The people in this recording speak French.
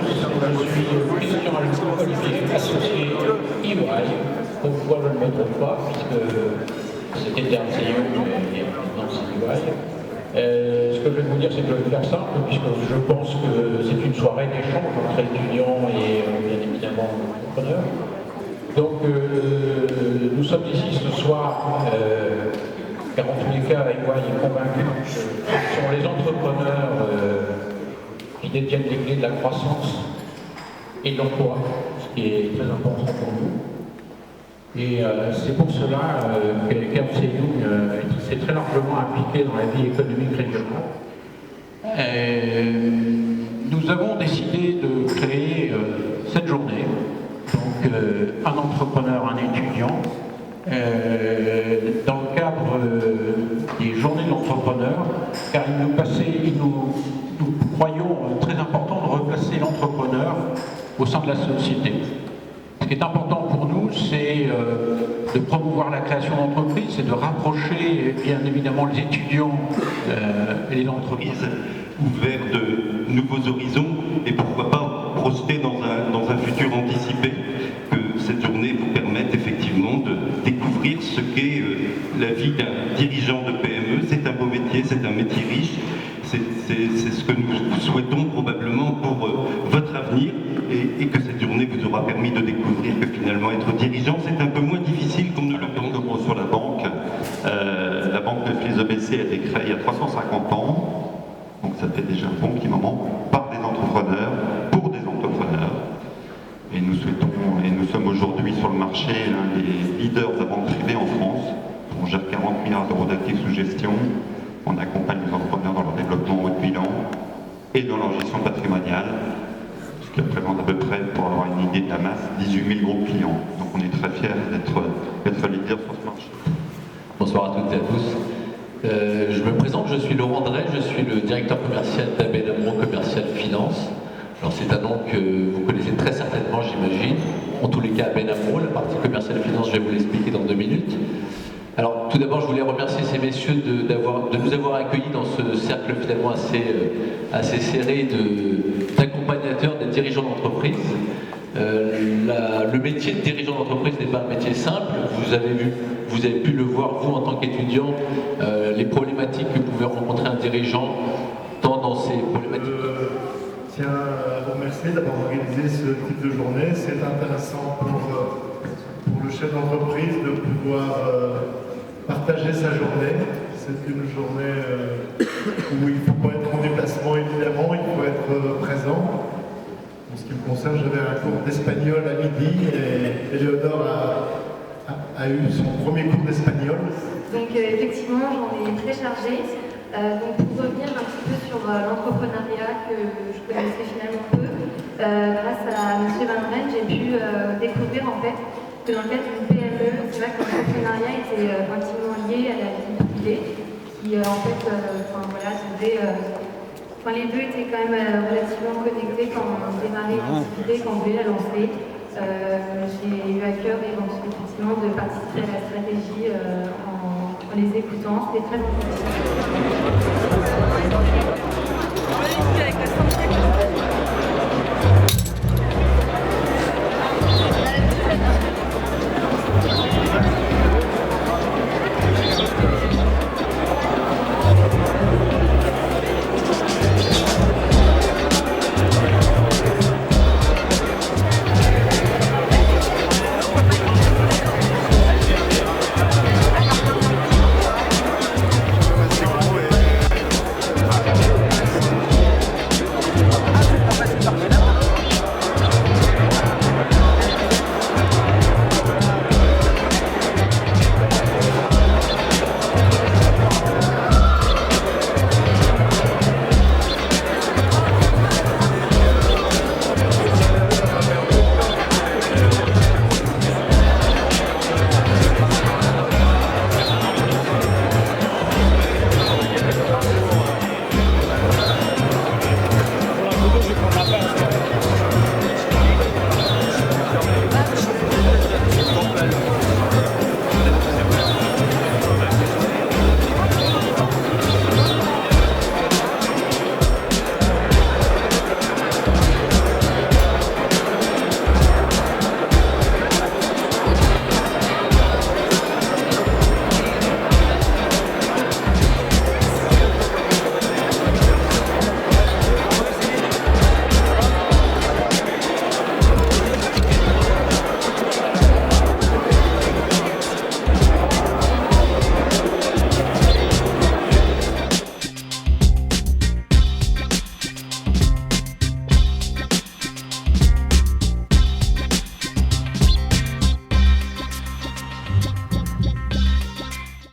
je suis Christian Olivier, associé EY, comme quoi je ne me trompe pas, puisque c'était Ernst & Young et maintenant c'est EY. Ce que je vais vous dire, c'est que je vais faire simple, puisque je pense que c'est une soirée d'échange entre étudiants et bien évidemment entrepreneurs. Donc nous sommes ici ce soir, car en tous les cas, EY est convaincu que ce sont les entrepreneurs qui détiennent les clés de la croissance et de l'emploi, ce qui est très important pour nous. Et c'est pour cela qu'Ernst & Young s'est très largement impliqué dans la vie économique régionale. Nous avons décidé de créer cette journée, donc un entrepreneur, un étudiant, dans le cadre des journées de l'entrepreneur, car nous croyons très important de replacer l'entrepreneur au sein de la société. Ce qui est important pour nous, c'est de promouvoir la création d'entreprises, c'est de rapprocher bien évidemment les étudiants et les entreprises. Ouvert de nouveaux horizons et pourquoi pas projeter dans un futur anticipé, que cette journée vous permette effectivement de découvrir ce qu'est la vie d'un dirigeant de PME. C'est un beau métier, c'est un métier riche, c'est ce que nous souhaitons probablement pour votre avenir et que cette journée vous aura permis de découvrir que finalement être dirigeant c'est un peu moins difficile qu'on ne le pense. Quelques mots sur la banque. La banque de Fils BC a été créée il y a 350 ans. Donc ça fait déjà un bon petit moment, par des entrepreneurs, pour des entrepreneurs. Et nous souhaitons, et nous sommes aujourd'hui sur le marché l'un des leaders de la banque privée en France. On gère 40 milliards d'euros d'actifs sous gestion. On accompagne les entrepreneurs dans leur développement haut de bilan et dans leur gestion patrimoniale, ce qui représente à peu près, pour avoir une idée de la masse, 18 000 groupes clients. Donc on est très fiers d'être leader sur ce marché. Bonsoir à toutes et à tous. Je me présente, je suis Laurent Drey, je suis le directeur commercial d'ABN AMRO Commercial Finance. Alors c'est un nom que vous connaissez très certainement, j'imagine. En tous les cas, ABN AMRO, la partie commerciale finance, je vais vous l'expliquer dans 2 minutes. Alors tout d'abord, je voulais remercier ces messieurs de nous avoir accueillis dans ce cercle finalement assez serré d'accompagnateurs des dirigeants d'entreprise. Le métier de dirigeant d'entreprise n'est pas un métier simple. Vous avez pu le voir, vous, en tant qu'étudiant, les problématiques que pouvait rencontrer un dirigeant, tant dans ces problématiques. Je tiens à vous remercier d'avoir organisé ce type de journée. C'est intéressant pour le chef d'entreprise de pouvoir partager sa journée. C'est une journée où il ne faut pas être en déplacement, évidemment, il faut être présent. En ce qui me concerne, j'avais un cours d'espagnol à midi et Léonore a eu son premier cours d'espagnol. Donc effectivement, j'en ai très chargé. Donc pour revenir un petit peu sur l'entrepreneuriat que je connaissais finalement peu, grâce à M. Van Rijn, j'ai pu découvrir en fait que dans le cadre d'une PME, c'est vrai que l'entrepreneuriat était intimement lié à la vie privée, qui en fait, les deux étaient quand même relativement connectés quand on démarrait l'idée, quand on voulait la lancer. J'ai eu à cœur effectivement de participer à la stratégie en les écoutant. C'était très intéressant.